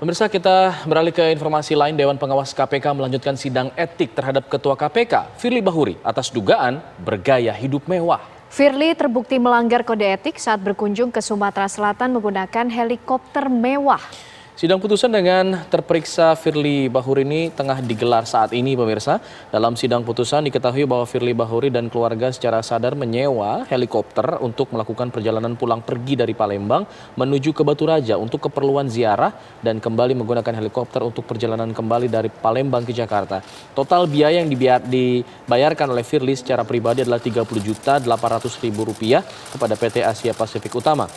Pemirsa, kita beralih ke informasi lain. Dewan Pengawas KPK melanjutkan sidang etik terhadap Ketua KPK, Firly Bahuri, atas dugaan bergaya hidup mewah. Firly terbukti melanggar kode etik saat berkunjung ke Sumatera Selatan menggunakan helikopter mewah. Sidang putusan dengan terperiksa Firly Bahuri ini tengah digelar saat ini, pemirsa. Dalam sidang putusan diketahui bahwa Firly Bahuri dan keluarga secara sadar menyewa helikopter untuk melakukan perjalanan pulang pergi dari Palembang menuju ke Batu Raja untuk keperluan ziarah dan kembali menggunakan helikopter untuk perjalanan kembali dari Palembang ke Jakarta. Total biaya yang dibayarkan oleh Firly secara pribadi adalah Rp30.800.000 kepada PT Asia Pasifik Utama.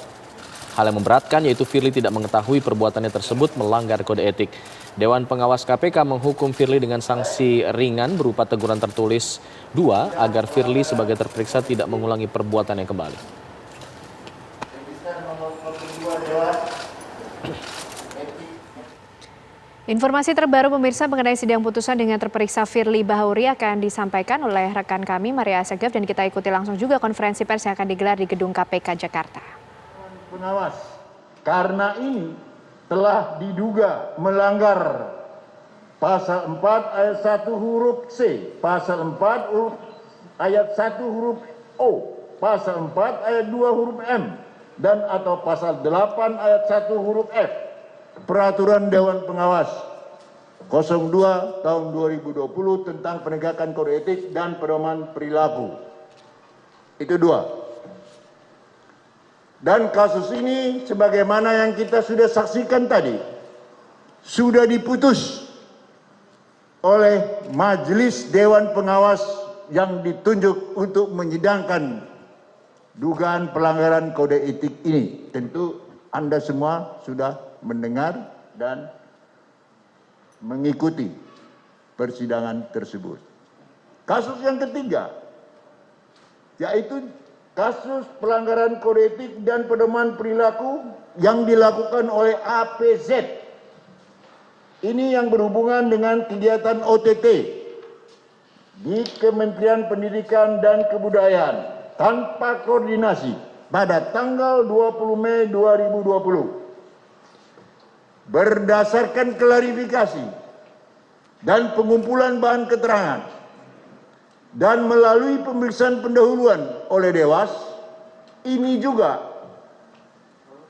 Hal yang memberatkan yaitu Firly tidak mengetahui perbuatannya tersebut melanggar kode etik. Dewan Pengawas KPK menghukum Firly dengan sanksi ringan berupa teguran tertulis 2 agar Firly sebagai terperiksa tidak mengulangi perbuatannya kembali. Informasi terbaru pemirsa mengenai sidang putusan dengan terperiksa Firly Bahuri akan disampaikan oleh rekan kami Maria Asegaf, dan kita ikuti langsung juga konferensi pers yang akan digelar di Gedung KPK Jakarta. Pengawas, karena ini telah diduga melanggar pasal 4 ayat 1 huruf C, pasal 4 ayat 1 huruf O, pasal 4 ayat 2 huruf M, dan atau pasal 8 ayat 1 huruf F Peraturan Dewan Pengawas 02 tahun 2020 tentang penegakan kode etik dan pedoman perilaku. Itu 2. Dan kasus ini sebagaimana yang kita sudah saksikan tadi, sudah diputus oleh Majelis Dewan Pengawas yang ditunjuk untuk menyidangkan dugaan pelanggaran kode etik ini. Tentu Anda semua sudah mendengar dan mengikuti persidangan tersebut. Kasus yang ketiga, yaitu kasus pelanggaran kode etik dan pedoman perilaku yang dilakukan oleh APZ. Ini yang berhubungan dengan kegiatan OTT di Kementerian Pendidikan dan Kebudayaan tanpa koordinasi pada tanggal 20 Mei 2020. Berdasarkan klarifikasi dan pengumpulan bahan keterangan dan melalui pemeriksaan pendahuluan oleh Dewas, ini juga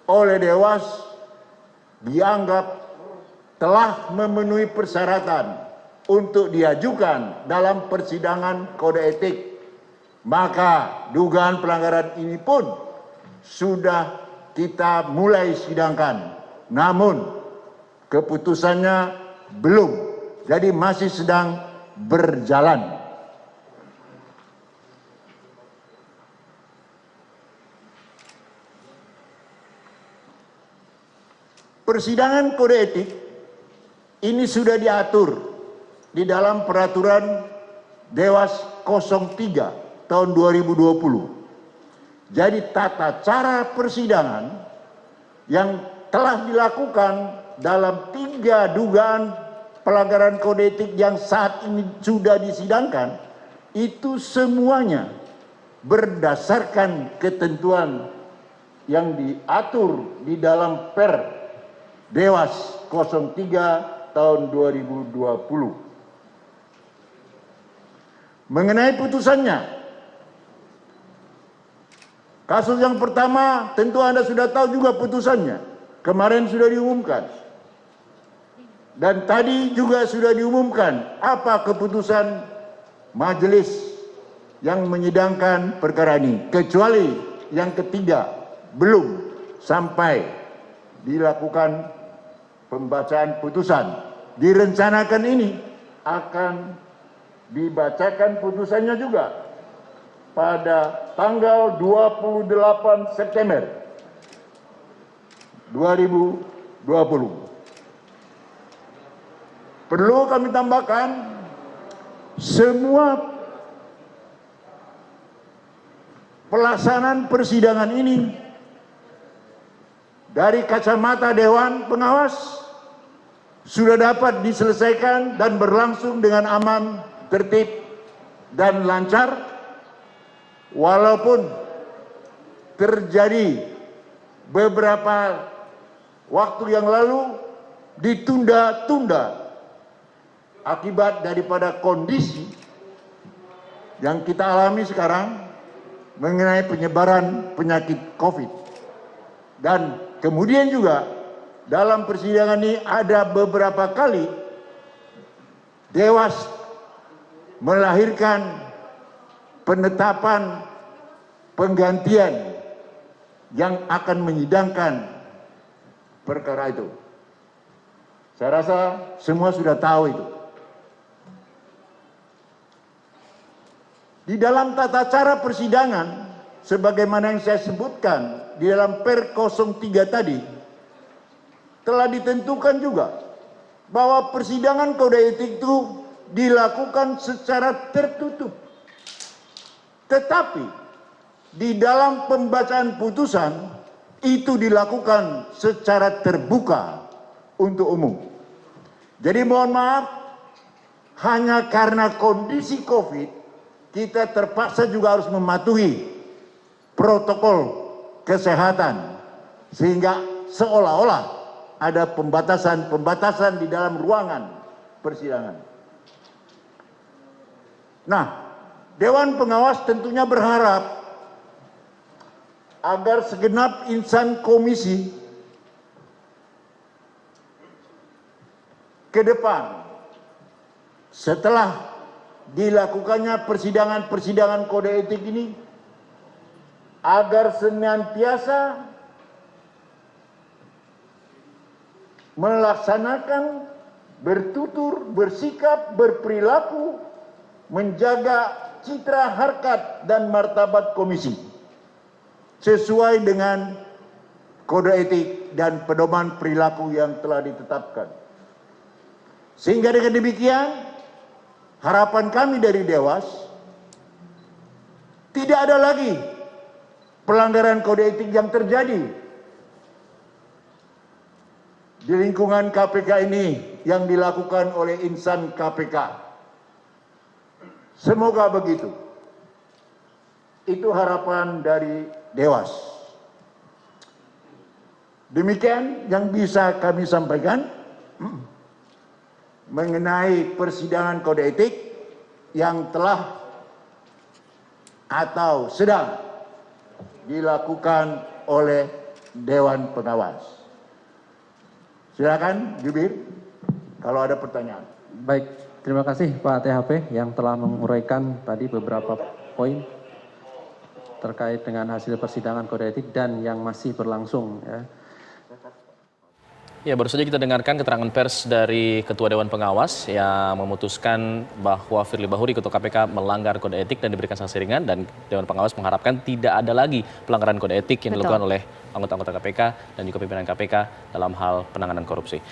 oleh Dewas dianggap telah memenuhi persyaratan untuk diajukan dalam persidangan kode etik. Maka dugaan pelanggaran ini pun sudah kita mulai sidangkan. Namun keputusannya belum, jadi masih sedang berjalan. Persidangan kode etik ini sudah diatur di dalam peraturan Dewas 03 tahun 2020. Jadi tata cara persidangan yang telah dilakukan dalam 3 dugaan pelanggaran kode etik yang saat ini sudah disidangkan, itu semuanya berdasarkan ketentuan yang diatur di dalam Per Dewas 03 tahun 2020. Mengenai putusannya, kasus yang pertama tentu Anda sudah tahu juga putusannya. Kemarin sudah diumumkan. Dan tadi juga sudah diumumkan apa keputusan majelis yang menyidangkan perkara ini. Kecuali yang ketiga belum sampai dilakukan pembacaan putusan. Direncanakan ini akan dibacakan putusannya juga pada tanggal 28 September 2020. Perlu kami tambahkan, semua pelaksanaan persidangan ini dari kacamata Dewan Pengawas sudah dapat diselesaikan dan berlangsung dengan aman, tertib, dan lancar, walaupun terjadi beberapa waktu yang lalu ditunda-tunda akibat daripada kondisi yang kita alami sekarang mengenai penyebaran penyakit COVID. Dan kemudian juga dalam persidangan ini ada beberapa kali Dewas melahirkan penetapan penggantian yang akan menyidangkan perkara itu. Saya rasa semua sudah tahu itu. Di dalam tata cara persidangan, sebagaimana yang saya sebutkan di dalam Per 03 tadi, telah ditentukan juga bahwa persidangan kode etik itu dilakukan secara tertutup. Tetapi di dalam pembacaan putusan itu dilakukan secara terbuka untuk umum. Jadi mohon maaf, hanya karena kondisi COVID, kita terpaksa juga harus mematuhi protokol kesehatan. Sehingga seolah-olah ada pembatasan di dalam ruangan persidangan. Nah, Dewan Pengawas tentunya berharap agar segenap insan komisi ke depan setelah dilakukannya persidangan kode etik ini agar senantiasa melaksanakan, bertutur, bersikap, berperilaku, menjaga citra harkat dan martabat komisi sesuai dengan kode etik dan pedoman perilaku yang telah ditetapkan. Sehingga dengan demikian, harapan kami dari Dewas, tidak ada lagi pelanggaran kode etik yang terjadi di lingkungan KPK ini yang dilakukan oleh insan KPK. Semoga begitu. Itu harapan dari Dewas. Demikian yang bisa kami sampaikan mengenai persidangan kode etik yang telah atau sedang dilakukan oleh Dewan Pengawas. Silakan Jubir, kalau ada pertanyaan. Baik, terima kasih Pak THP yang telah menguraikan tadi beberapa poin terkait dengan hasil persidangan kode etik dan yang masih berlangsung ya. Ya, baru saja kita dengarkan keterangan pers dari Ketua Dewan Pengawas yang memutuskan bahwa Firly Bahuri, Ketua KPK, melanggar kode etik dan diberikan sanksi ringan, dan Dewan Pengawas mengharapkan tidak ada lagi pelanggaran kode etik yang dilakukan oleh anggota-anggota KPK dan juga pimpinan KPK dalam hal penanganan korupsi.